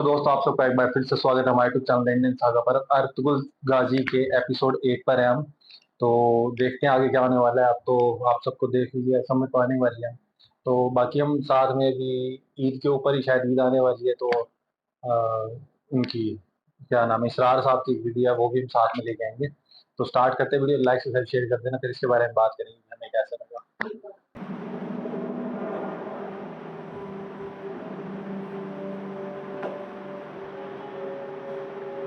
तो दोस्तों आप सबका एक बार फिर से स्वागत है हमारे यूट्यूब चैनल इंडियन सागा पर। अर्तुगरुल गाजी के एपिसोड 8 पर हैं हम। तो देखते हैं आगे क्या होने वाला है। अब तो आप सबको देख लीजिए, समझ तो आने वाली है। तो बाकी हम साथ में भी ईद के ऊपर ही, शायद ईद आने वाली है तो उनकी क्या नाम है, इसरार साहब की वीडियो है, वो भी हम साथ में लेके आएंगे। तो स्टार्ट करते हैं, वीडियो लाइक से शेयर कर देना, फिर इसके बारे में बात करेंगे हमें कैसा लगा।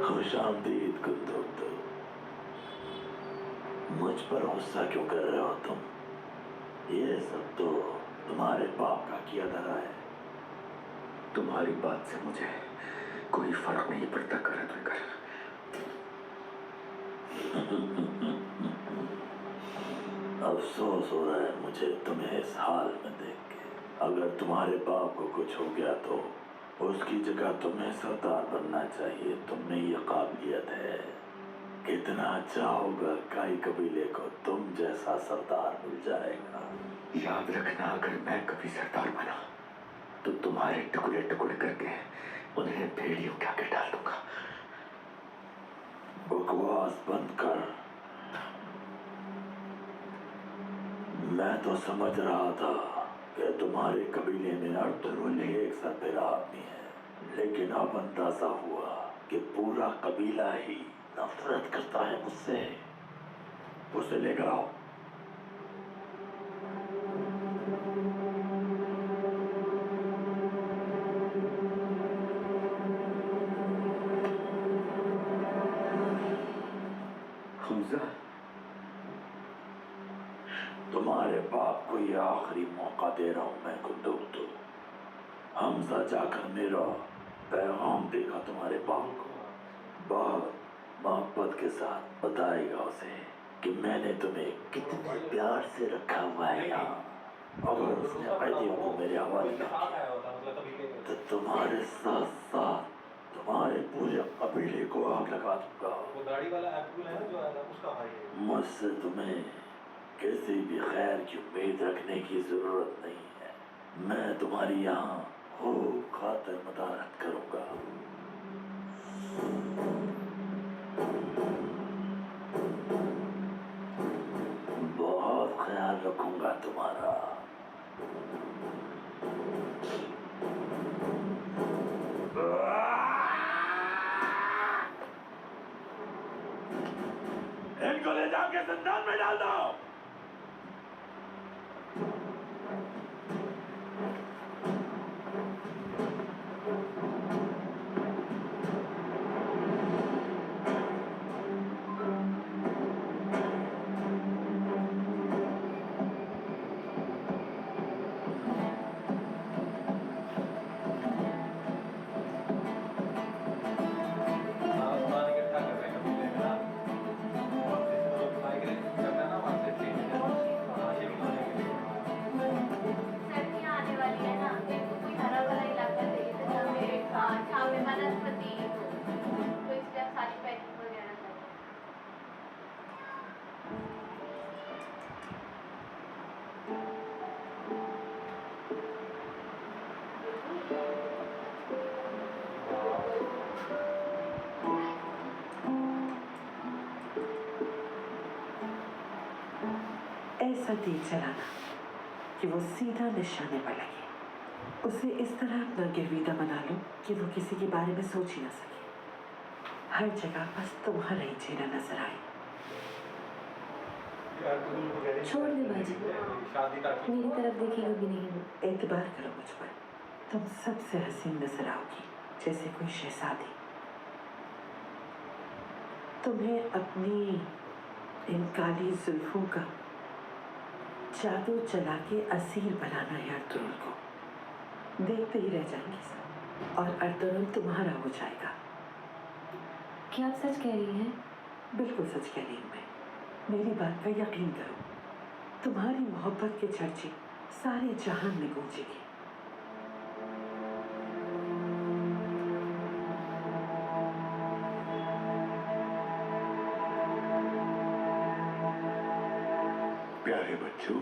खुशामदीद कुंदोत्तो। मुझ पर गुस्सा क्यों कर रहे हो तुम? ये सब तो तुम्हारे बाप का किया धरा है। तुम्हारी बात से मुझे कोई फर्क नहीं पड़ता कर। अफसोस हो रहा है मुझे तुम्हें इस हाल में देख के। अगर तुम्हारे बाप को कुछ हो गया तो उसकी जगह तुम्हें सरदार बनना चाहिए। तुम में ये काबिलियत है। कितना अच्छा होगा काई कबीले को तुम जैसा सरदार मिल जाएगा। याद रखना, अगर मैं कभी सरदार बना तो तुम्हारे टुकड़े टुकड़े करके उन्हें भेड़ियों के आगे डाल दूंगा। बकवास बंद कर। मैं तो समझ रहा था कि तुम्हारे कबीले में अर्तुगरुल ही एक सरबराह आदमी है, लेकिन अब अंदाजा हुआ कि पूरा कबीला ही नफरत करता है मुझसे। उसे लेकर आओ। हमजा, तुम्हारे बाप को यह आखिरी मौका दे रहा हूं मैं कुंदोत्तो। हमजा जाकर मेरा पैगाम देगा तुम्हारे बाप को। बहुत मोहब्बत के साथ बताएगा उसे कि मैंने तुम्हें कितने प्यार से रखा हुआ है यहाँ। अगर उसने अपने दिल को मेरे हवाले कर दिया तो तुम्हारे साथ साथ तुम्हारे पूरे कबीले को आग लगा दूंगा। वो दाढ़ी वाला एप्पल है ना जो आया उसका भाई है। मुझसे तुम्हें किसी भी खैर की उम्मीद रखने की जरूरत नहीं है। मैं तुम्हारी यहाँ खूब खातिर मदारत करूंगा। बहुत ख्याल रखूंगा तुम्हारा। इनको ले जाके जिंदान में डाल दो। ऐसा तीर चलाना कि वो सीधा निशाने पर लगे। उसे इस तरह अपना गिरवीदा बना लो कि वो किसी के बारे में सोच ही ना सके। हर जगह बस तुम्हारा ही चेहरा नजर आए। छोड़ दे बाजी, मेरी तरफ देखी कभी नहीं हो। एतबार करो मुझ पर, तुम सबसे हसीन नजर आओगी, जैसे कोई शहजादी। तुम्हें अपनी इन काली जुल्फों का जादू चला के असीर बनाना है अर्तुगरुल को। देखते ही रह जाएंगे सब और अर्तुगरुल तुम्हारा हो जाएगा। क्या आप सच कह रही हैं? बिल्कुल सच कह रही हूँ मैं। मेरी बात का यकीन करो, तुम्हारी मोहब्बत के चर्चे सारे जहान में गूंजेंगे। प्यारे बच्चों,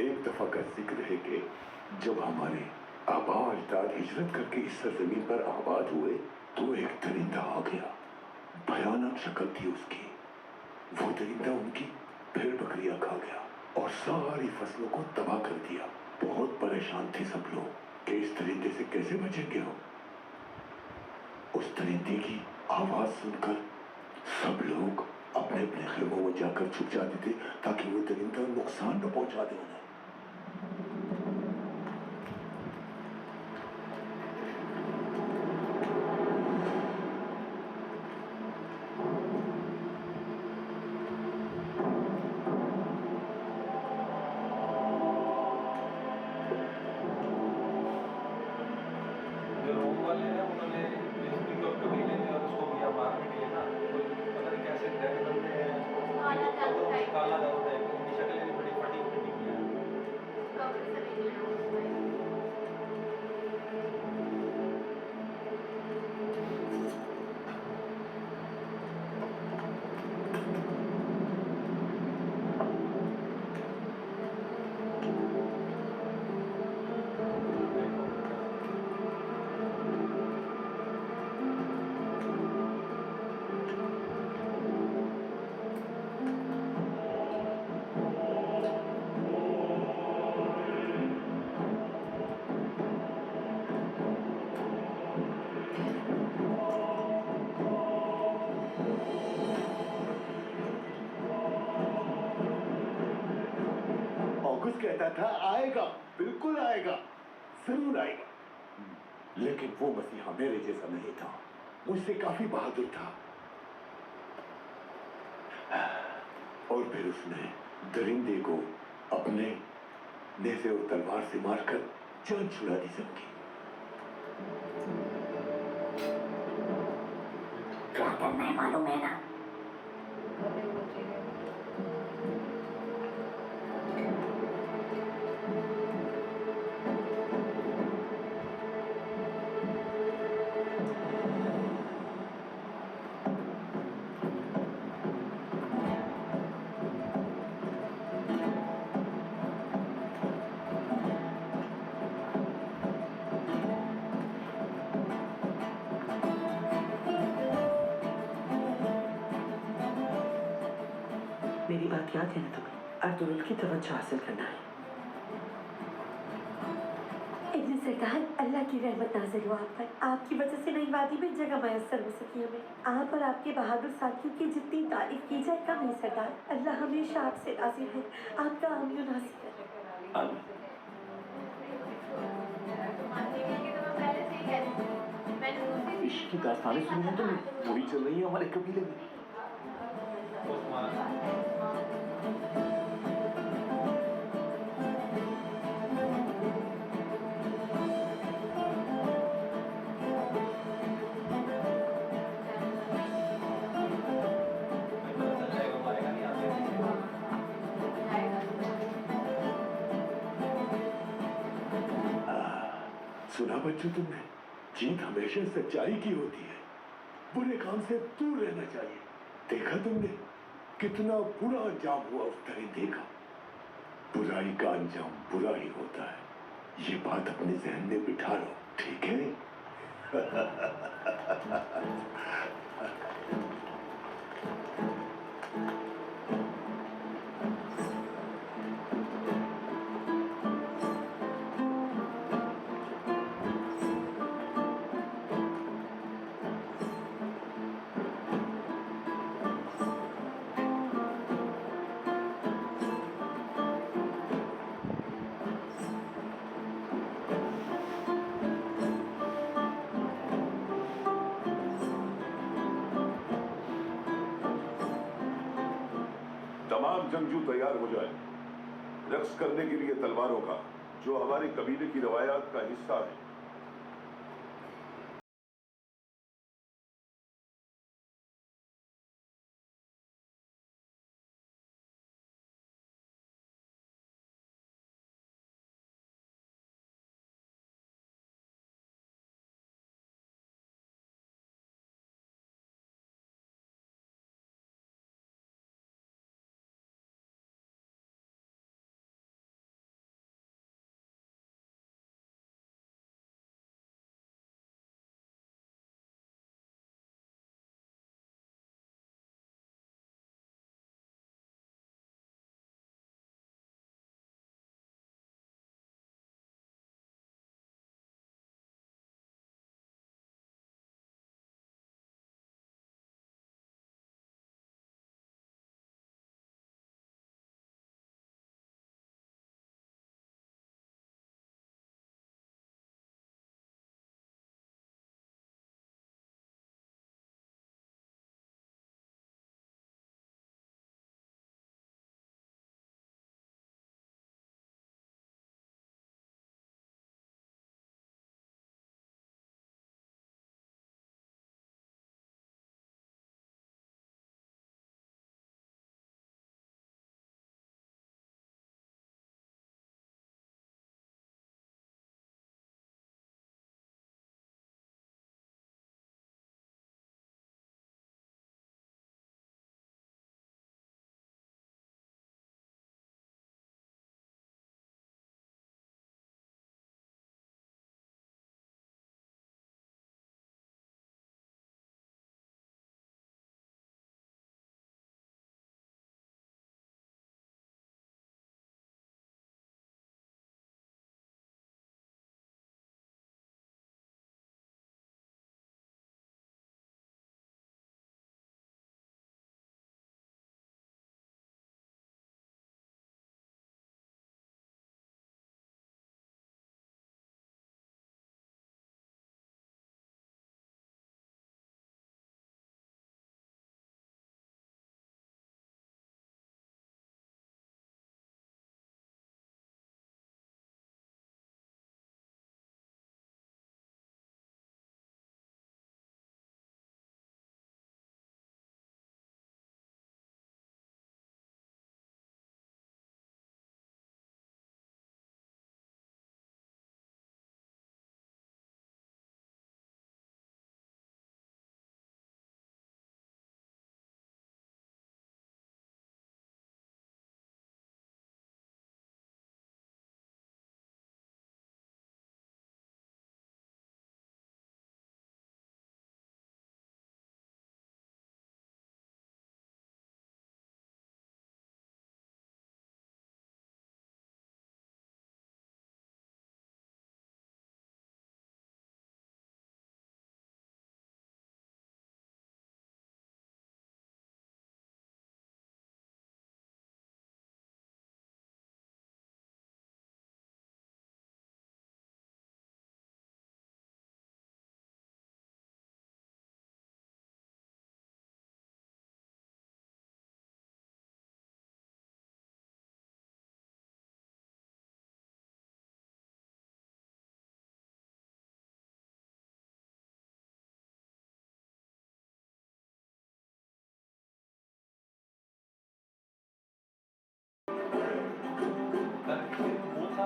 एक दफा का जिक्र है कि जब हमारे आबा अजदाद हिजरत करके इस सरजमीन पर आबाद हुए तो एक दरिंदा आ गया। भयानक शक्ल थी उसकी। वो दरिंदा उनकी भेड़ बकरियां खा गया और सारी फसलों को तबाह कर दिया। बहुत परेशान थे सब लोग कि इस दरिंदे से कैसे बचेंगे हम। उस दरिंदे की आवाज सुनकर सब लोग अपने अपने खेमों में जाकर छुप जाते थे ताकि वो दरिंदा नुकसान न पहुंचा दे उन्हें। जो रोम वाले हैं उन्होंने यहूदी को कबीले ने और उसको दिया मारने के लिए ना, तो पता नहीं कैसे डेड बंदे हैं, काला दाऊद है, उनकी शक्लें भी बड़ी फटी फटी हैं। ऑगस्ट कहता था आएगा, बिल्कुल आएगा, जरूर आएगा। लेकिन वो मसीहा मेरे जैसा नहीं था, मुझसे काफी बहादुर था। और फिर उसने दरिंदे को अपने नेज़े और तलवार से मारकर जान छुड़ा दी सबकी। क्या करना है मालूम है ना? मेरी बात याद है ना तुम्हें? अर्तुगरुल की तवज्जो हासिल करना है। इब्न सरदार, अल्लाह की रहमत नाज़िल हो आप पर। आपकी वजह से नई वादी में जगह मयस्सर हो सकी हमें। आप और आपके बहादुर साथियों की जितनी तारीफ की जाए कम है सरदार। अल्लाह हमेशा आपसे राज़ी है। आपका आमीन नासिर है। इश्क की दास्तानें सुनी हैं तुमने? वही चल रही है हमारे कबीले में। सुना बच्चों तुमने? जीत हमेशा सच्चाई की होती है। बुरे काम से दूर रहना चाहिए। देखा तुमने कितना बुरा अंजाम हुआ उस दरिंदे का। बुराई का अंजाम बुरा ही होता है। ये बात अपने जहन में बिठा लो, ठीक है? तमाम जंगजू तैयार हो जाए रक्स करने के लिए तलवारों का, जो हमारे कबीले की रवायात का हिस्सा है।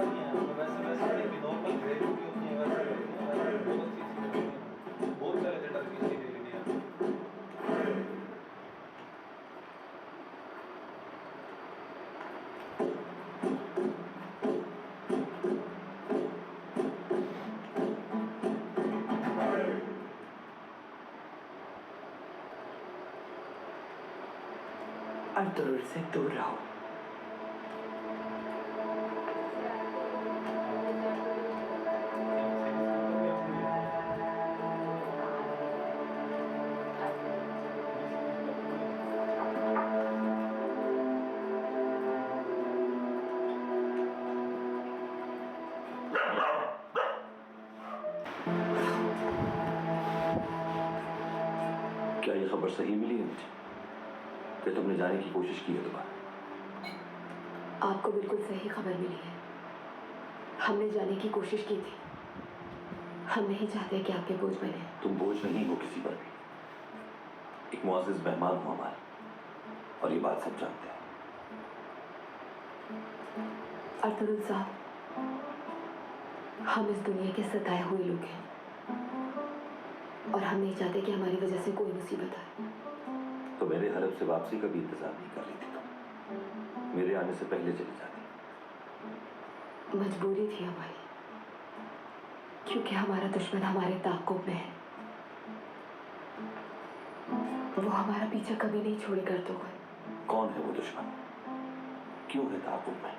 रही हैं, मतलब वैसे वैसे नहीं नॉर्मल ग्रेवी भी होती है, वैसे होती है, वैसे बहुत अच्छी चीज़ होती है, बहुत पहले से डर की चीज़ लेनी है। अर्तुगरुल से दूर रहो। क्या ये खबर सही मिली है मुझे कि तुमने जाने की कोशिश की है दोबारा? आपको बिल्कुल सही खबर मिली है। हमने जाने की कोशिश की थी। हम नहीं चाहते कि आपके बोझ बने। तुम बोझ नहीं हो किसी पर भी, एक मुआज़िज़ मेहमान हो हमारे, और ये बात सब जानते हैं। अर्तुगरुल साहब, हम इस दुनिया के सताए हुए लोग हैं और हम नहीं चाहते कि हमारी वजह से कोई मुसीबत आए। तो मेरे हरब से वापसी का भी इंतजार नहीं कर रही थी तुम? मेरे आने से पहले चली जाती। मजबूरी थी हमारी, क्योंकि हमारा दुश्मन हमारे ताक़ुब में है। वो हमारा पीछा कभी नहीं छोड़ेगा अर्तुगरुल। कौन है वो दुश्मन? क्यों है ताक़ुब में?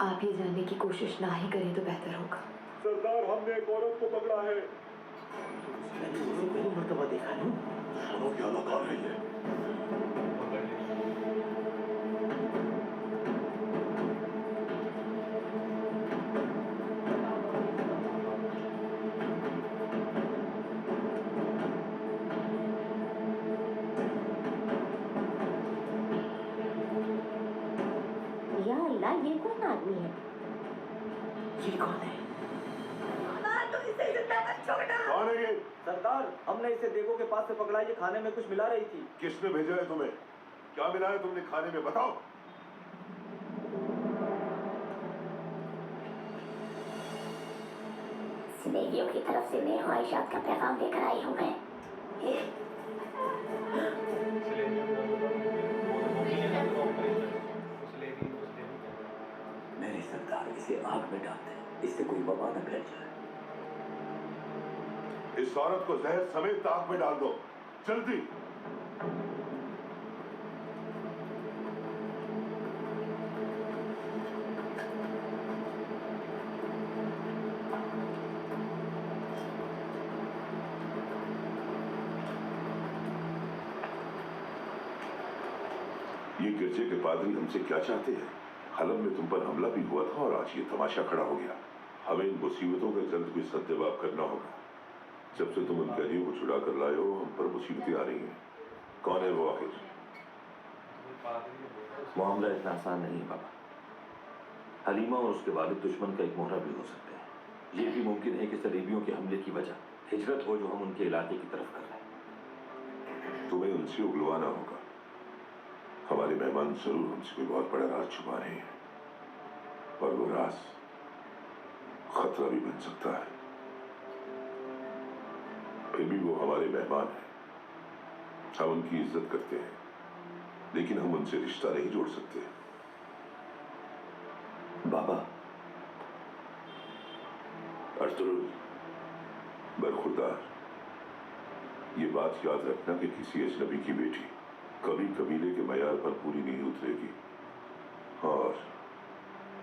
आप ये जानने की कोशिश ना ही करें तो बेहतर होगा। सरदार, हमने एक औरत को पकड़ा है। मैंने उसे पहली मर्तबा देखा नहीं। सुनो क्या लगा रही है? या अल्लाह, ये कौन आदमी है? ये कौन है? कौन है ये? सरदार, हमने इसे देगो के पास से पकड़ा, ये खाने में कुछ मिला रही थी। किसने भेजा है तुम्हें? क्या मिला है तुमने खाने में, बताओ। स्नेहियों की तरफ से मेरे ख्वाहिशात का पैगाम लेकर आई हूँ मैं। मेरे सरदार, इसे आग में डाल दें, इससे कोई वबा न फैल जाए। इस औरत को जहर समेत आग में डाल दो, जल्दी। ये गिरजे के पादरी हमसे क्या चाहते हैं? हलम में तुम पर हमला भी हुआ था और आज ये तमाशा खड़ा हो गया। हमें इन मुसीबतों का जल्द कोई सद्जवाब करना होगा। जब से तुम उन कैदियों को छुड़ा कर लाए हो, हम पर मुसीबतें आ रही हैं। कौन है वो आखिर? मामला इतना आसान नहीं है बाबा। हलीमा और उसके वालिद दुश्मन का एक मोहरा भी हो सकते हैं। ये भी मुमकिन है कि सलीबियों के हमले की वजह हिजरत हो जो हम उनके इलाके की तरफ कर रहे हैं। तुम्हें उनसे उगलवाना होगा। हमारे मेहमान जरूर हमसे कोई बहुत बड़ा राज छुपा रहे हैं, और वो राज खतरा भी बन सकता है। फिर भी वो हमारे मेहमान हैं, हम उनकी इज्जत करते हैं, लेकिन हम उनसे रिश्ता नहीं जोड़ सकते। बाबा, अर्तुगरुल, बरखुरदार, ये बात याद रखना कि किसी अजनबी की बेटी कभी कबीले के मयार पर पूरी नहीं उतरेगी। और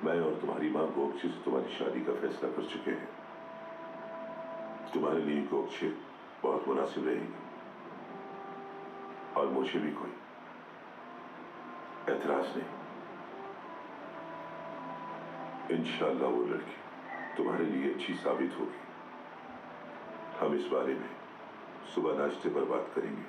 मैं और तुम्हारी माँ गोगछे से तुम्हारी शादी का फैसला कर चुके हैं। तुम्हारे लिए गोगछे बहुत मुनासिब रहेगी, और मुझे भी कोई एतराज नहीं। इंशाअल्लाह वो लड़की तुम्हारे लिए अच्छी साबित होगी। हम इस बारे में सुबह नाश्ते पर बात करेंगे।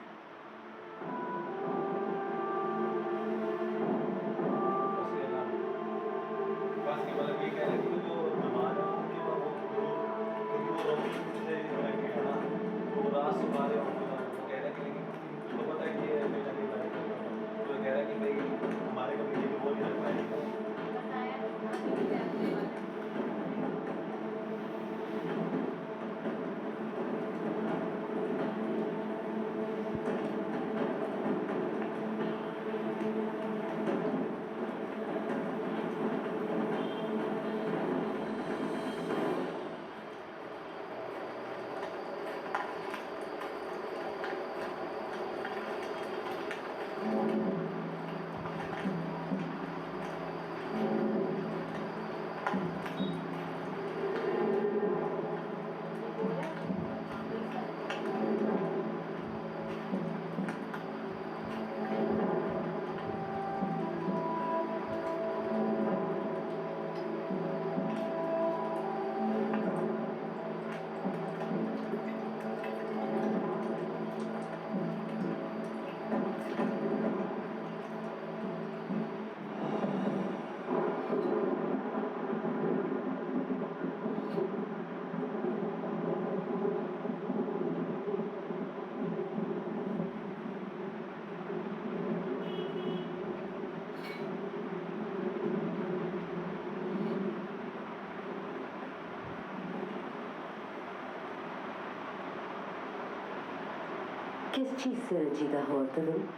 किस चीज से रंजीदा हो अर्तुगरुल?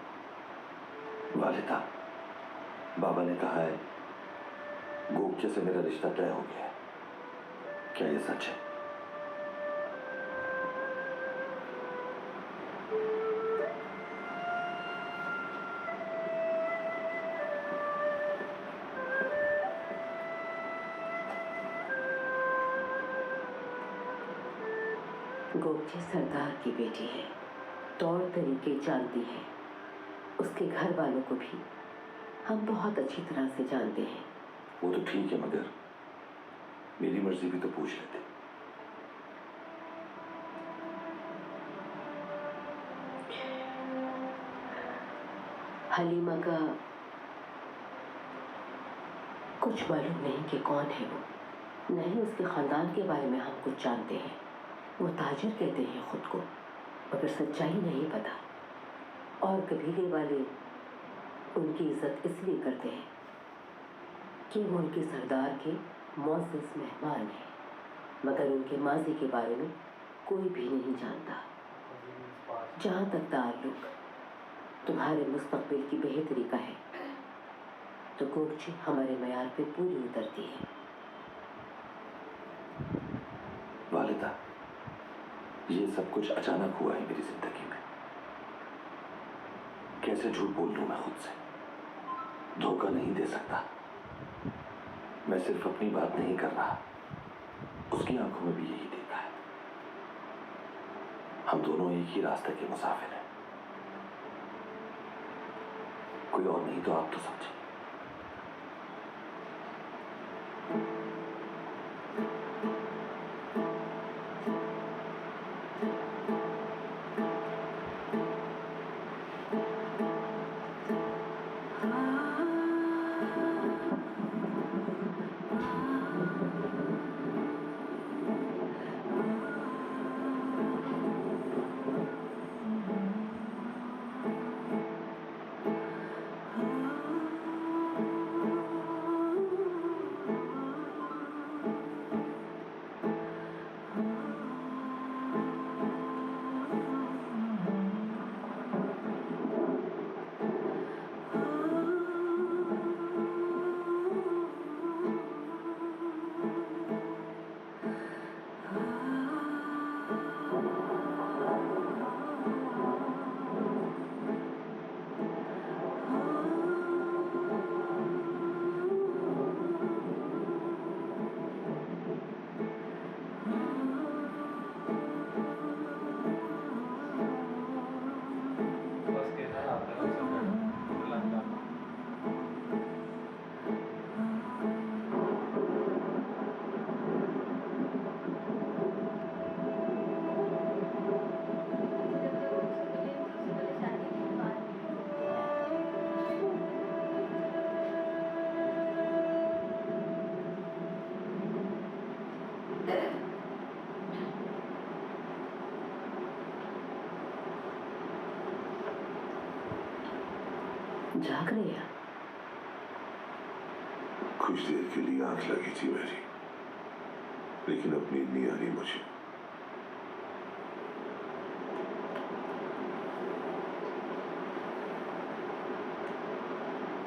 वालिदा, बाबा ने कहा है गोपचे से मेरा रिश्ता तय हो गया है। क्या ये सच है? गोपचे सरदार की बेटी है, तौर तरीके जानती है। उसके घर वालों को भी हम बहुत अच्छी तरह से जानते हैं। वो तो ठीक है, मगर मेरी मर्जी भी तो पूछ लेते। हलीमा का कुछ मालूम नहीं कि कौन है वो, नहीं उसके खानदान के बारे में हम कुछ जानते हैं। वो ताजिर कहते हैं खुद को, मगर सच्चाई नहीं पता। और कबीले वाले उनकी इज्जत इसलिए करते हैं कि वो उनके सरदार के मोअज़्ज़ज़ मेहमान हैं, मगर उनके माजी के बारे में कोई भी नहीं जानता। जहाँ तक ताल्लुक तुम्हारे मुस्तकबिल की बेहतरी का है, तो गोपची हमारे मयार पे पूरी उतरती है। वालिदा, ये सब कुछ अचानक हुआ है मेरी जिंदगी में। कैसे झूठ बोल लूं मैं खुद से? धोखा नहीं दे सकता। मैं सिर्फ अपनी बात नहीं कर रहा, उसकी आंखों में भी यही देखा है। हम दोनों एक ही रास्ते के मुसाफिर हैं। कोई और नहीं तो आप तो समझे। जाग रहे हैं? कुछ देर के लिए आंख लगी थी मेरी, लेकिन अब नींद नहीं आ रही मुझे।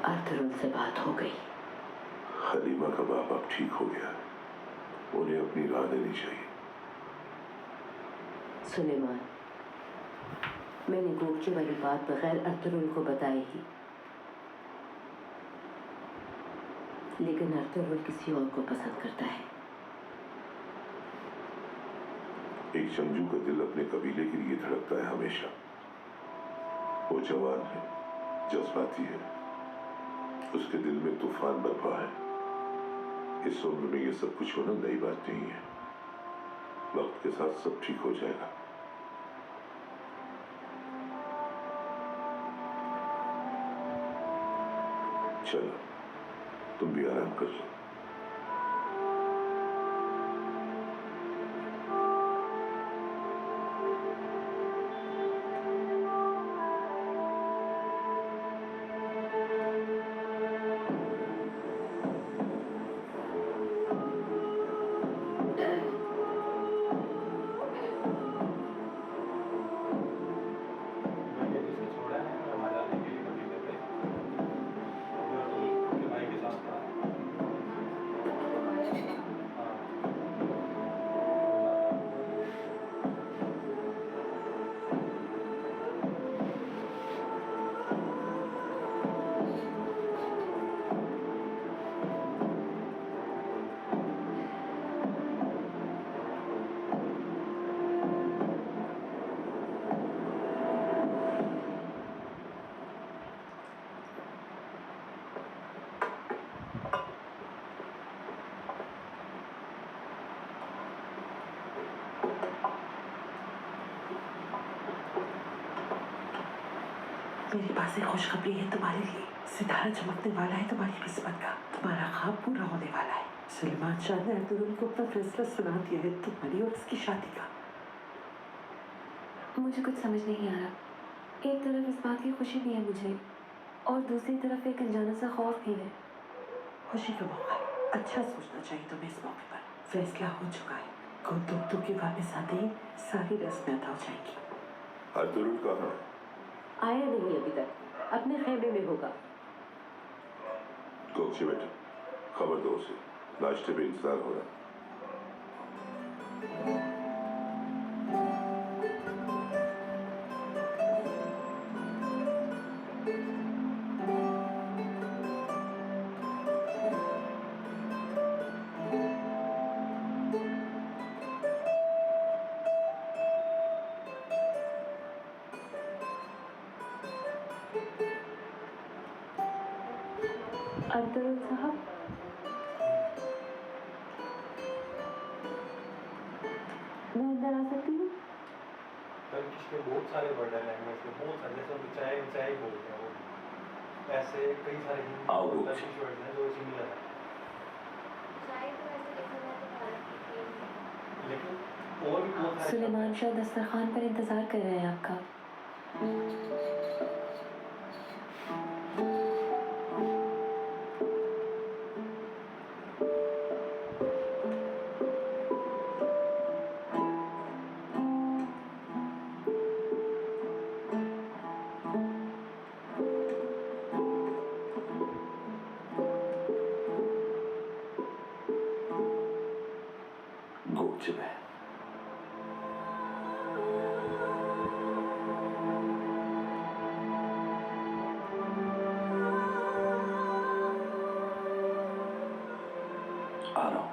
अर्तुगरुल से बात हो गई। हलीमा का बाप अब ठीक हो गया, उन्हें अपनी राह लेनी चाहिए। सुलेमान, मैंने गोपचे वाली बात बगैर अर्तुगरुल को बताई ही, लेकिन अर्तुगरुल किसी और को पसंद करता है। एक जंगजू का दिल अपने कबीले के लिए धड़कता है हमेशा। वो जवान है, जज्बाती है, उसके दिल में तूफान बरपा है। इस उम्र में ये सब कुछ होना नई बात नहीं है। वक्त के साथ सब ठीक हो जाएगा। चलो, तुम भी आराम कर लो। मेरे पास एक खुशखबरी है तुम्हारे लिए। सितारा चमकने वाला है तुम्हारी किस्मत का। तुम्हारा ख्वाब पूरा होने वाला है। सलमान शाह ने अर्तुगरुल को अपना फैसला सुना दिया है तुम्हारी और उसकी शादी का। मुझे कुछ समझ नहीं आ रहा। एक तरफ इस बात की खुशी भी है मुझे, और दूसरी तरफ एक अनजाना सा खौफ भी है। खुशी का मौका है, अच्छा सोचना चाहिए तुम्हें इस मौके पर। फैसला हो चुका है। कुतुब के वापस आते ही सारी रस्में अदा हो जाएंगी। अर्तुगरुल कहाँ है? आया नहीं अभी तक, अपने खेमे में होगा। गोकचे बेटा, खबर दो उसे, नाश्ते पे इंतजार हो रहा। अर्तुगरुल साहब, मैं अंदर आ सकती हूँ? टर्किश के बहुत सारे वर्ड हैं लैंग्वेज में, बहुत सारे, जैसे उनको चाय चाय बोलते हैं वो। ऐसे कई सारे आओ, हिंदी टर्किश वर्ड हैं जो सिमिलर हैं। लेकिन और भी बहुत सारे सुलेमान शाह दस्तरखान पर इंतजार कर रहे हैं आपका। गोकचे में आ रहा हूं।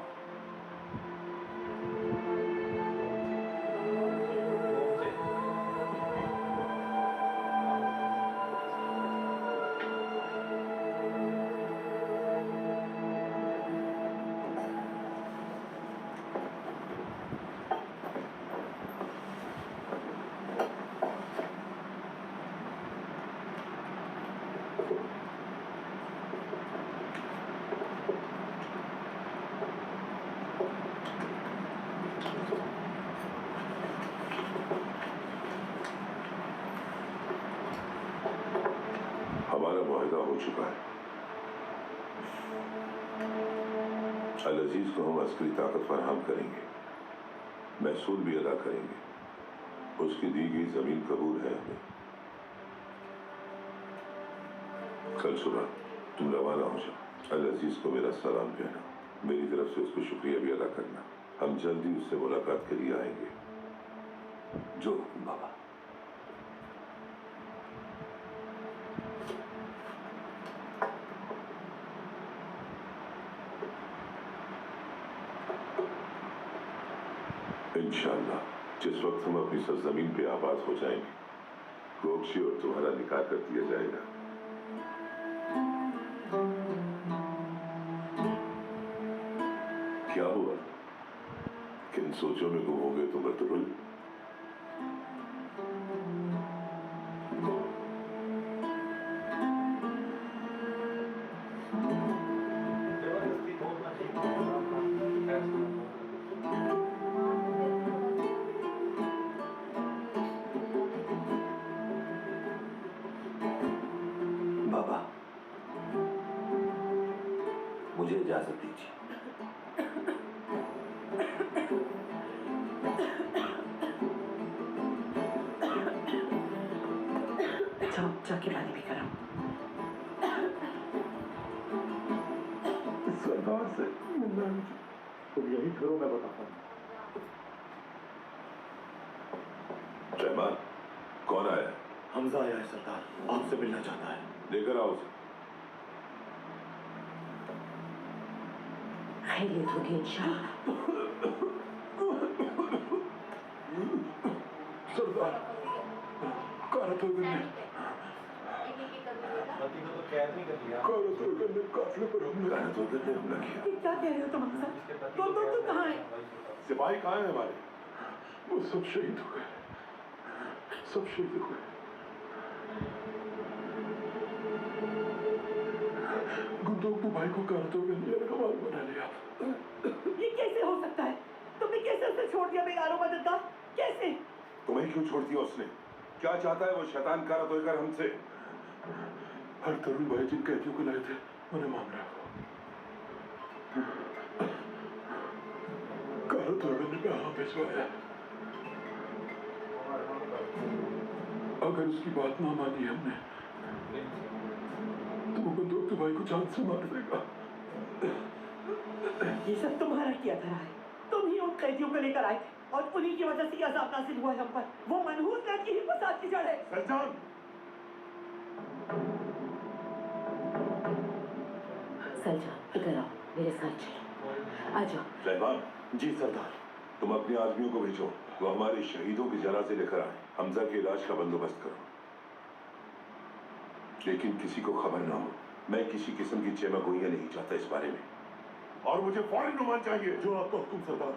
हमारा मुआहदा हो चुका है। अल अजीज को हम अस्करी ताकत फराहम करेंगे, महसूल भी अदा करेंगे। उसकी दी गई जमीन कबूल है हमें। कल सुबह तुम रवाना हो जाओ। अल अजीज को मेरा सलाम कहना, मेरी तरफ से उसको शुक्रिया भी अदा करना। हम जल्दी उससे मुलाकात के लिए आएंगे। जो हुक्म बाबा। इंशाअल्लाह जिस वक्त हम अपनी सरजमीन पे आबाद हो जाएंगे, गोकशी और तुम्हारा निकाह कर दिया जाएगा। क्या हुआ? किन सोचों में गुम हो गए तुम अर्तुगरुल? जबरदस्ती बोलना ठीक है। बाबा, मुझे इजाजत दीजिए। जाओ, जाके पानी पी कर आओ। सरदार से मिलना है। तुम यही ठहरो, मैं बताता हूँ। रहमान, कौन आया? हमजा आया है सरदार, आपसे मिलना चाहता है। लेकर आओ उसे। खैरियत होगी इंशाअल्लाह। सरदार, कारतुगरुल ने पति को तो कैद नहीं कर लिया। कारतुगरुल ने काफिले पर हमला किया। ये क्या कह रहे हो तुम हमजा? तुम तो कहाँ है? सिपाही कहाँ है हमारे? वो सब शहीद हो गए, सब शहीद हो गए। गुंदोक्तू भाई को कारतून ने कमाल बना लिया। ये कैसे हो सकता है? तुमने कैसे उसे छोड़ दिया बेगारों मददगार? कैसे? तुम्हें क्यों छोड़ दिया उसने? क्या चाहता है वो शैतान कारतून हमसे? हर तरुण भाई जिन कैदियों को लाए थे उन्हें मार रहा। कारतुर्गन ने कहा भिजवाया। अगर उसकी बात ना मानी हमने तो वो बंदूक भाई को जान से मार देगा। ये सब तुम्हारा किया धरा है। तुम ही उन कैदियों को लेकर आए थे और उन्हीं की वजह से ये अज़ाब नाज़िल हुआ है हम पर। वो मनहूस लड़की ही फसाद की जड़ है। सलमान, सलमान इधर आओ, मेरे साथ चलो, आ जाओ। सलमान, जी सरदार। तुम अपने आदमियों को भेजो, वो हमारे शहीदों के जनाजे लेकर आए। हमजा के इलाज का बंदोबस्त करो, लेकिन किसी को खबर ना हो। मैं किसी किस्म की चेमागोइयां नहीं चाहता इस बारे में, और मुझे फौरन नुमान चाहिए। जो आपका हुक्म सरदार।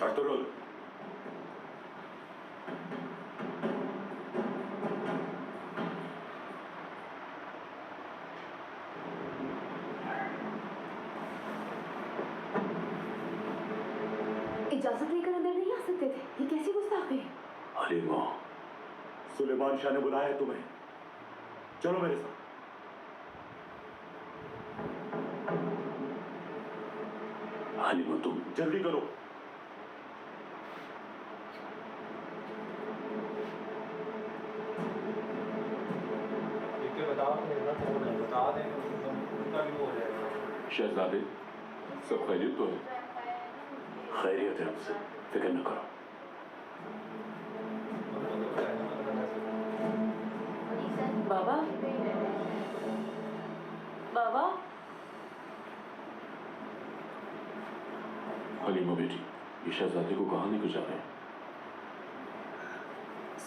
अर्तुगरुल, इजाजत लेकर अंदर नहीं आ सकते थे। ये कैसी गुस्ताखी है? हलीमा, सुलेमान शाह ने बुलाया है तुम्हें। चलो मेरे साथ। हलीमा तुम जल्दी करो। बताओ, बता दें उनका भी हो जाएगा। शहजादे, सब खैरियत तो है? खैरियत है, हमसे फिक्र न करो। बाबा, बाबा। हलीमा बेटी, ये शहजादे को कहाँ लेकर जा रहे हैं?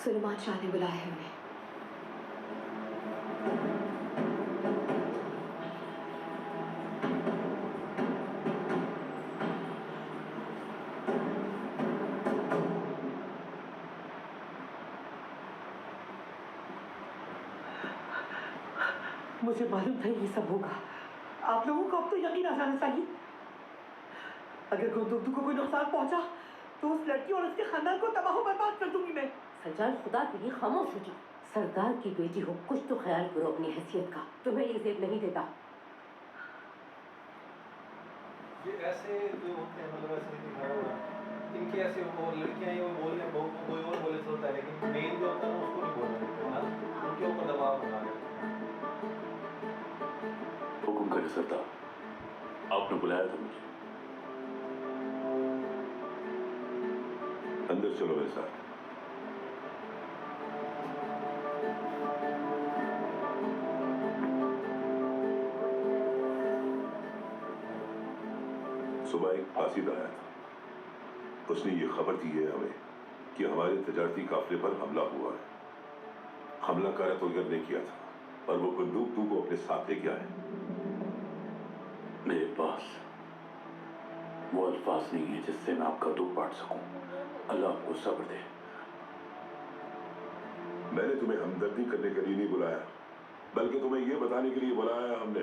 सुलेमान शाह ने बुलाया है उन्हें। मुझे मालूम था ये सब होगा। आप लोगों को अब तो यकीन आ जाना चाहिए। अगर गुंदुक्तू को कोई नुकसान पहुंचा तो उस लड़की और उसके खानदान को तबाह बर्बाद कर दूंगी मैं। सलमान, खुदा के लिए खामोश हो जाओ। सरदार की बेटी हो, कुछ तो ख्याल करो अपनी हैसियत का। तुम्हें ये जेब नहीं देता। ये ऐसे जो होते हैं, मतलब ऐसे दिखाया हुआ इनके ऐसे वो लड़कियां वो बोल रहे बहुत कोई और बोले चलता है, लेकिन मेन जो होता है उसको नहीं बोलना देते ना, उनके ऊपर दबाव बना देते हैं। हुक्म करे सरदार, आपने बुलाया था मुझे। अंदर चलो मेरे साथ। सुबह एक कासिद आया था। उसने ये खबर दी है हमें कि हमारे तजारती काफिले पर हमला हुआ है। हमला कारतुर्गन ने किया था और वो बंदूक को अपने साथ लेके आए। मेरे पास वो अल्फाज नहीं है जिससे मैं आपका दुख बांट सकूं। अल्लाह आपको सब्र दे। मैंने तुम्हें हमदर्दी करने के लिए नहीं बुलाया, बल्कि तुम्हें यह बताने के लिए बुलाया हमने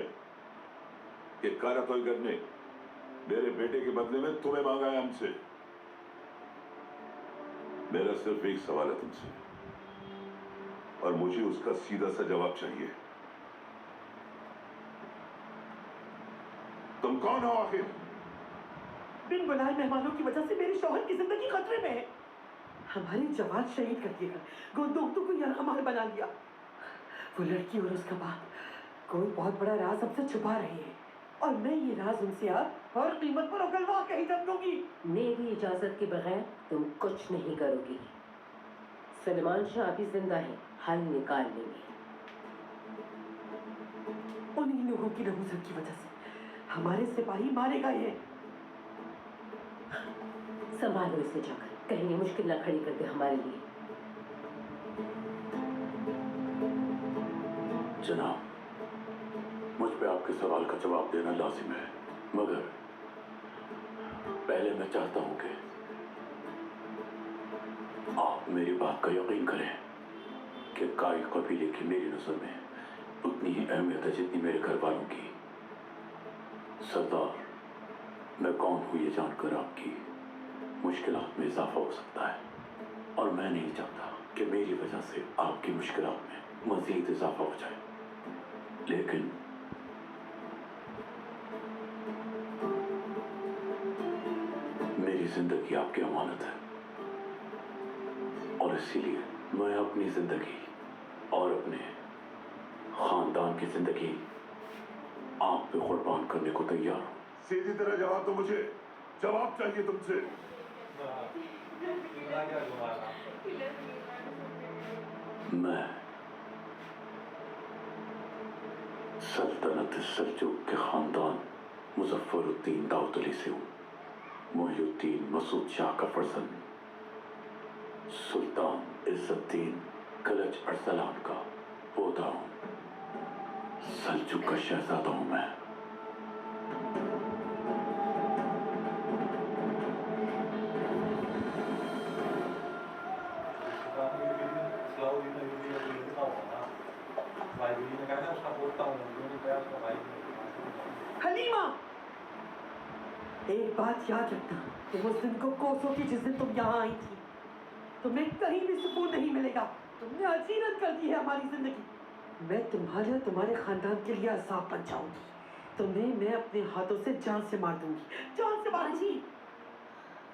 कि कारतुर्गन ने मेरे बेटे के बदले में तुम्हें मांगा है हमसे। मेरा सिर्फ एक सवाल है तुमसे, और मुझे उसका सीधा सा जवाब चाहिए। तुम कौन हो आखिर? बिन बुलाए मेहमानों की वजह से मेरे शौहर की जिंदगी खतरे में है। हमारे जवान शहीद कर दिए गए, गुंदुक्तू को यरगमाल बना लिया। वो लड़की और उसका बाप कोई बहुत बड़ा राज हमसे छुपा रहे हैं, और मैं ये राज उनसे अब हर कीमत पर उगलवा के ही दम दूंगी। मेरी इजाजत के बगैर तुम कुछ नहीं करोगी। सलमान शाह अभी जिंदा है, हल निकाल लेंगे। उन्हीं लोगों की नहुसत की वजह से हमारे सिपाही मारे गए हैं। संभालो इसे जाकर, कहीं ये मुश्किल ना खड़ी कर दे हमारे लिए। जनाब, मुझ पे आपके सवाल का जवाब देना लाजिम है, मगर पहले मैं चाहता हूं कि आप मेरी बात का यकीन करें। आपके काई कबीले की मेरी नजर में उतनी ही अहमियत है जितनी मेरे घर वालों की। सरदार, मैं कौन हूं ये जानकर आपकी मुश्किलात में इजाफा हो सकता है, और मैं नहीं चाहता कि मेरी वजह से आपकी मुश्किलात में मजीद इजाफा हो जाए। लेकिन मेरी जिंदगी आपकी अमानत है, और इसीलिए मैं अपनी जिंदगी और अपने खानदान की जिंदगी आप पे कुर्बान करने को तैयार हूं। सीधी तरह जवाब दो मुझे, जवाब चाहिए तुमसे। इतना क्या घुमाना? मैं सल्तनत सल्जूक के खानदान मुजफ्फरुद्दीन दाऊद अली से हूँ। मोहिउद्दीन मसूद शाह का फर्जंद, सुल्तान इज्जतदीन कलच अरसलान का पोता हूँ। सल्जूक का शहजादा हूँ मैं। भाई बीवी ने कहा था उसका पोता हूँ, उन्होंने कहा उसका भाई नहीं। हलीमा, एक बात याद रखना, तुम उस दिन को कोसों की जिस दिन तुम यहाँ आई थी, तुम्हें कहीं भी सुकून नहीं मिलेगा। तुमने अजीरत कर दी है हमारी जिंदगी। मैं तुम्हारे और तुम्हारे खानदान के लिए अज़ाब बन जाऊंगी। तुम्हें मैं अपने हाथों से जान से मार दूंगी, जान से मार दूंगी।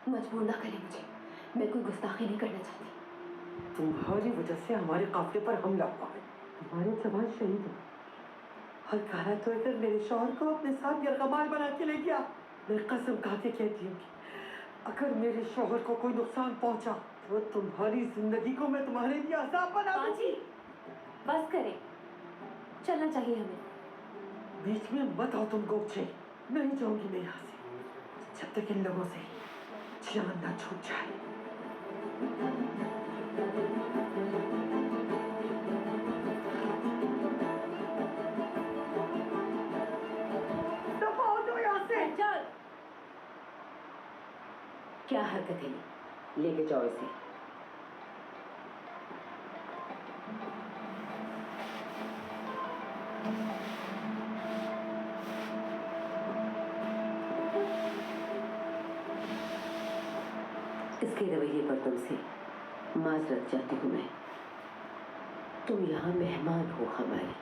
मजबूर ना करें मुझे, मैं कोई गुस्ताखी नहीं करना चाहती। तुम्हारी वजह से हमारे काफिले पर हमला हुआ है, हमारे जवान शहीद हुए, और काला तो अगर मेरे शौहर को अपने साथ यरगमाल बना के ले गया। मैं कसम खा के कहती हूँ कि अगर मेरे शौहर को कोई नुकसान पहुंचा तो तुम्हारी जिंदगी को मैं तुम्हारे लिए अज़ाब बना दूंगी। बस करें, चलना चाहिए हमें। बीच में मत आओ तुम गोपचे, नहीं जाऊंगी मैं यहाँ से जब तक इन लोगों से जान ना छूट जाए। दफा हो जाओ यहाँ से। चल। क्या हरकत है, लेके जाओ इसे। इसके रवैये पर तुमसे माजरत चाहती हूँ मैं। तुम यहाँ मेहमान हो हमारी।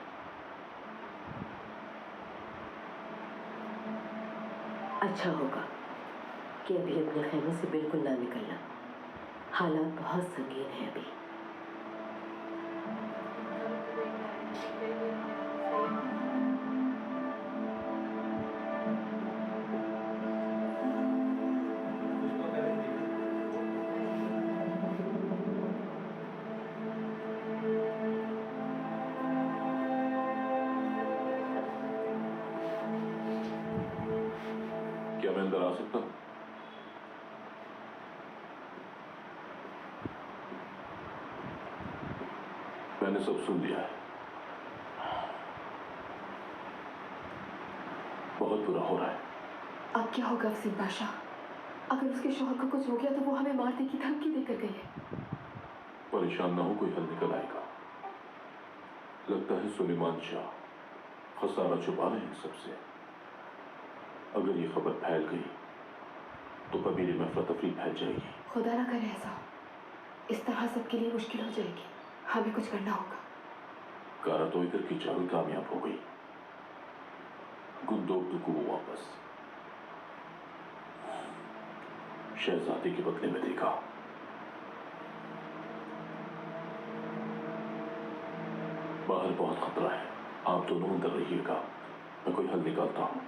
अच्छा होगा कि अभी अपने खेमे से बिल्कुल ना निकलना, हालात बहुत संगीन है अभी। उसको करेंगे। क्या मैं अंदर आ सकता हूँ? मैंने सब सुन लिया है। बहुत बुरा हो रहा है। अब क्या होगा अफसीम बादशाह? अगर उसके शौहर को कुछ हो गया तो वो हमें मारने की धमकी देकर गई है। परेशान ना हो, कोई हल निकल आएगा। लगता है सुलेमान शाह खसारा छुपा रहे हैं सबसे। अगर ये खबर फैल गई तो कबीले में अफरा-तफरी फैल जाएगी। खुदा ना करे ऐसा हो, इस तरह सबके लिए मुश्किल हो जाएगी। हमें कुछ करना होगा। कारा तोइकर की चाल कामयाब हो गई। गुंदोक को वापस शहजादे के बदले में देगा। बाहर बहुत खतरा है, आप दोनों अंदर रहिएगा, मैं कोई हल निकालता हूं।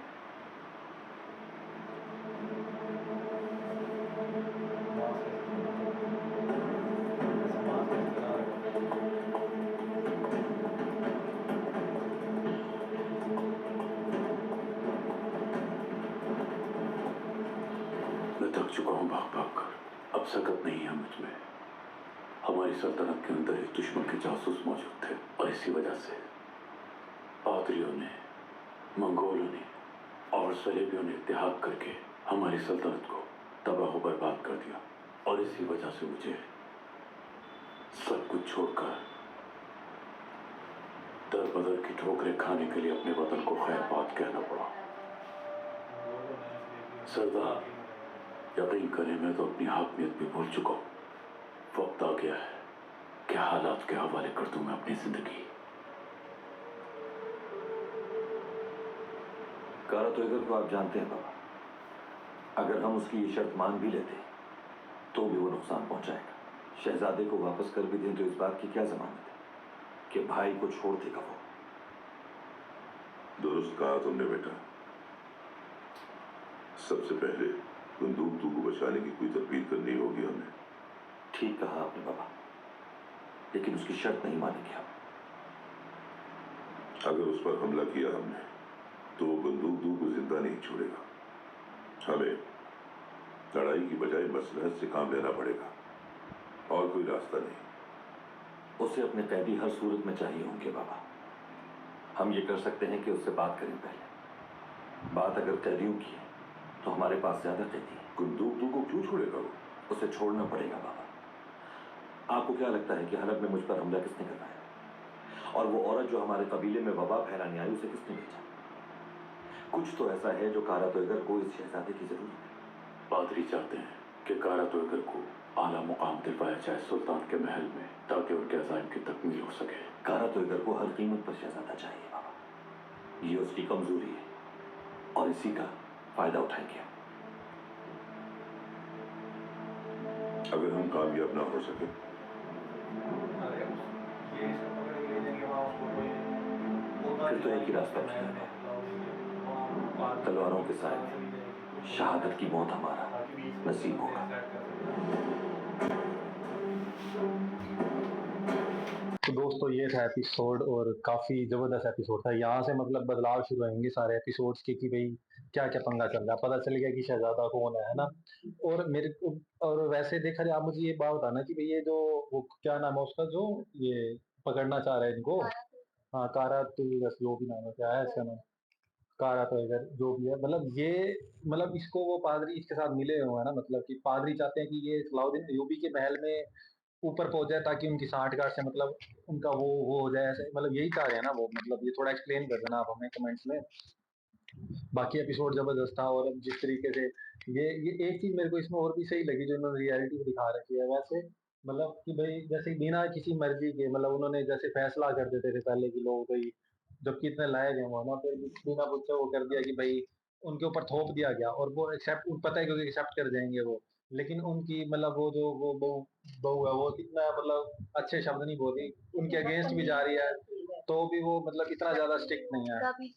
मैं थक चुका हूं भाग भाग कर, अब सकत नहीं है मुझ में। हमारी सल्तनत के अंदर एक दुश्मन के जासूस मौजूद थे, और इसी वजह से पादरियों ने, मंगोलों ने और सलेबियों ने इत्तेहाद करके हमारी सल्तनत को तबाह बर्बाद कर दिया। और इसी वजह से मुझे सब कुछ छोड़कर दर बदर की ठोकरें खाने के लिए अपने वतन को खैर बात कहना पड़ा। सरदार, यकीन करें मैं तो अपनी हाकमियत भी भूल चुका हूँ। वक्त आ गया है कि हालात के हवाले कर दूं मैं अपनी जिंदगी। कारा तोयगर को आप जानते हैं बाबा, अगर हम उसकी ये शर्त मान भी लेते तो भी वो नुकसान पहुंचाएगा। शहजादे को वापस कर भी दें तो इस बात की क्या जमानत है कि भाई को छोड़ देगा वो। दुरुस्त कहा तुमने बेटा। सबसे पहले बंदूक तू को बचाने की कोई तदबीर करनी होगी हमें। ठीक कहा आपने बाबा, लेकिन उसकी शर्त नहीं मानेंगे हम। अगर उस पर हमला किया हमने तो वो बंदूक तू को जिंदा नहीं छोड़ेगा। हमें लड़ाई की बजाय मसलहत से काम लेना पड़ेगा, और कोई रास्ता नहीं। उसे अपने कैदी हर सूरत में चाहिए होंगे बाबा। हम ये कर सकते हैं कि उससे बात करें पहले। बात अगर कैदियों की है तो हमारे पास ज्यादा कैदी हैं। बंदूक तू को क्यों छोड़ेगा वो? उसे छोड़ना पड़ेगा बाबा। आपको क्या लगता है कि हलब में मुझ पर हमला किसने करवाया? और वो औरत जो हमारे कबीले में वबा फैलाने आई, उसे किसने भेजा? कुछ तो ऐसा है जो कारा तोयगर को इस शहजादे की जरूरत है। पादरी चाहते हैं कि कारा तोयगर को आला मुकाम दिलवाया जाए सुल्तान के महल में, ताकि उनके अज़ाइम की तकमील हो सके। कारा तोयगर को हर कीमत पर शहजादा चाहिए बाबा। ये उसकी कमजोरी है और इसी का फायदा उठाएंगे हम। अगर हम कामयाब ना हो सके फिर तो एक ही रास्ता बचता है, तलवारों के साथ शहादत की मौत हमारा नसीब होगा। तो दोस्तों ये था एपिसोड, और काफी जबरदस्त एपिसोड था। यहाँ से मतलब बदलाव शुरू होंगे सारे एपिसोड्स के कि भाई क्या क्या पंगा चल रहा है, पता चल गया कि शहजादा कौन है ना। और मेरे को, और वैसे देखा जाए, आप मुझे ये बात बताना कि भाई ये जो, वो क्या नाम है उसका जो ये पकड़ना चाह रहा है इनको। हाँ, कारा तुल, जो भी नाम है, क्या है इसका नाम, कारा तो अगर जो भी है, मतलब ये, मतलब इसको वो पादरी इसके साथ मिले हुए हैं ना, मतलब कि पादरी चाहते हैं कि ये सलाउद्दीन अयूबी के महल में ऊपर पहुंच जाए, ताकि उनकी सांठगांठ से मतलब उनका वो हो जाए ऐसे, मतलब यही चाह रहे हैं ना वो। मतलब ये थोड़ा एक्सप्लेन कर देना आप हमें कमेंट्स में। बाकी एपिसोड जबरदस्त था, और अब जिस तरीके से ये एक चीज मेरे को इसमें और भी सही लगी जो इन्होंने रियलिटी दिखा रखी है वैसे। मतलब कि भाई जैसे बिना किसी मर्जी के, मतलब उन्होंने जैसे फैसला कर देते थे पहले कि लोग भाई जबकि इतने लायक हैं वो ना, फिर बिना पूछे वो कर दिया कि भाई उनके ऊपर थोप दिया गया, और वो एक्सेप्ट, पता है क्योंकि एक्सेप्ट कर जाएंगे वो। लेकिन उनकी मतलब वो जो वो बहू बहू है वो इतना मतलब अच्छे शब्द नहीं बोली, उनके अगेंस्ट भी जा रही है, तो भी वो मतलब इतना ज्यादा स्ट्रिक्ट नहीं है। उनका भी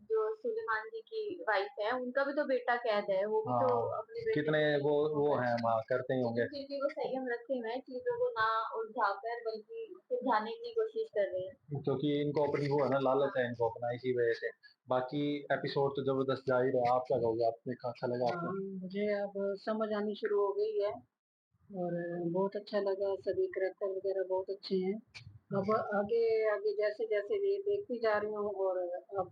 जो सुलेमान जी की वाइफ है, उनका भी तो बेटा कैद है, वो भी तो हाँ, अपने बेटे कितने वो हैं वहाँ करते ही होंगे। लेकिन फिर भी वो संयम रखे हुए हैं, चीजों को ना उलझाकर बल्कि सुलझाने की कोशिश कर रहे हैं। क्योंकि इनको अपनी वो है ना, लालच है इनको अपना, इसी वजह से। बाकी एपिसोड तो जबरदस्त जा ही रहा है। आप क्या कहोगे, आप देखा अच्छा लगा आपको? मुझे अब समझ आनी शुरू हो गई है, और बहुत अच्छा लगा। सभी करैक्टर वगैरह बहुत अच्छे हैं। अब आगे आगे जैसे जैसे ये देखती जा रही हूँ, और अब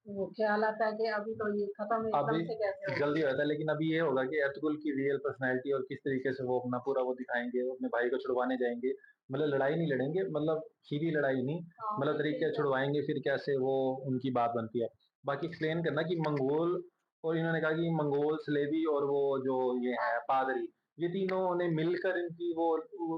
वो ख्याल आता है कि अभी तो ये खत्म अभी एकदम से कैसे हो जल्दी होता है, लेकिन अभी ये होगा कि अर्तुगरुल की रियल पर्सनैलिटी और किस तरीके से वो अपना पूरा वो दिखाएंगे, वो अपने भाई को छुड़वाने जाएंगे। मतलब लड़ाई नहीं लड़ेंगे, मतलब सीधी लड़ाई नहीं, मतलब तरीके से छुड़वाएंगे, फिर कैसे वो उनकी बात बनती है। बाकी एक्सप्लेन करना कि मंगोल, और इन्होंने कहा कि मंगोल स्लेवी और वो जो ये है पादरी, ये तीनों ने मिलकर इनकी वो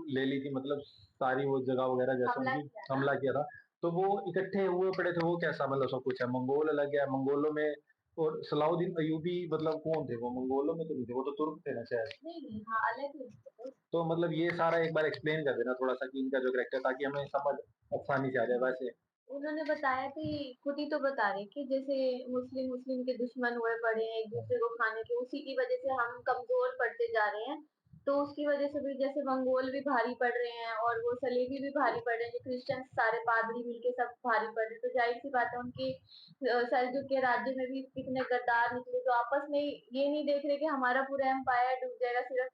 ले ली थी, मतलब सारी वो जगह वगैरह जैसे उनकी हमला किया था। तो वो इकट्ठे हुए पड़े थे, वो कैसा मतलब सब कुछ है, मंगोल अलग है, मंगोलों में। और सलाउद्दीन अयूबी मतलब कौन थे वो, मंगोलों में तो नहीं थे, वो तो तुर्क थे ना शायद। नहीं, हाँ, अलग ही है। तो मतलब ये सारा एक बार एक्सप्लेन कर देना थोड़ा सा कि इनका जो करेक्टर, ताकि हमें समझ आसानी से आ जाए वैसे। उन्होंने बताया कि खुद ही तो बता रहे कि जैसे मुस्लिम मुस्लिम के दुश्मन हुए पड़े हैं एक दूसरे को खाने के, उसी की वजह से हम कमजोर पड़ते जा रहे हैं। तो उसकी वजह से भी जैसे मंगोल भी भारी पड़ रहे हैं और वो सलेबी भी भारी पड़ रहे हैं, जो क्रिश्चियन सारे पादरी मिलके सब भारी पड़ रहे हैं। तो जाहिर सी बात है उनकी सेल्जुक के राज्य में भी कितने गद्दार निकले, जो आपस में ये नहीं देख रहे कि हमारा पूरा एम्पायर डूब जाएगा सिर्फ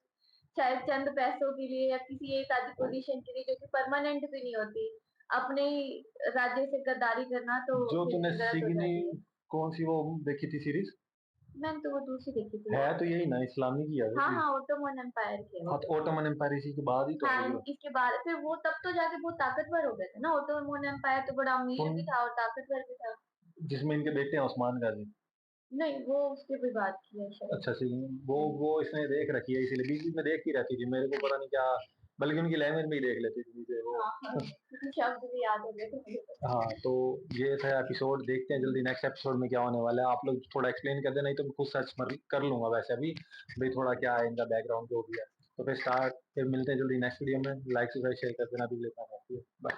शायद चंद पैसों के लिए या किसी एक आधी पोजीशन के लिए, जो कि परमानेंट भी नहीं होती। अपने ही राज्य से गद्दारी करना तो जो फिर तूने भी गलत हो सिगनी, जाती है। कौन सी वो देखी थी सीरीज? मैंने तो वो दूसरी देखी थी। है तो यही ना, इस्लामी की है वो हाँ भी। हाँ, ओटोमन एम्पायर की है हाँ वो तो तो। ओटोमन एम्पायर इसी के बाद ही तो आई हाँ, है। इसके बाद फिर वो तब तो जाके बहुत ताकतवर हो गए थे ना, ओटोमन एम्पायर तो बड़ा अमीर भी उन था और ताकतवर भी था। जिसमें इनके बेटे हैं उस्मान गाजी। नहीं, वो उसके भी बात की है शायद। अच्छा सी, वो इसने देख रखी है, इसीलिए बीच बीच में देखती रहती थी, मेरे को पता नहीं क्या, बल्कि उनकी लैंग्वेज में ही देख लेती थी मुझे वो। हाँ हाँ, शब्द भी याद हो गए थे मुझे तो। हाँ तो ये था एपिसोड, देखते हैं जल्दी नेक्स्ट एपिसोड में क्या होने वाला है। आप लोग थोड़ा एक्सप्लेन कर देना, नहीं तो मैं खुद सर्च कर लूंगा वैसे अभी, भाई थोड़ा क्या है इनका बैकग्राउंड जो भी है। तो फिर मिलते हैं जल्दी नेक्स्ट वीडियो में। लाइक शेयर कर देना, भी लेता हूँ। बाय।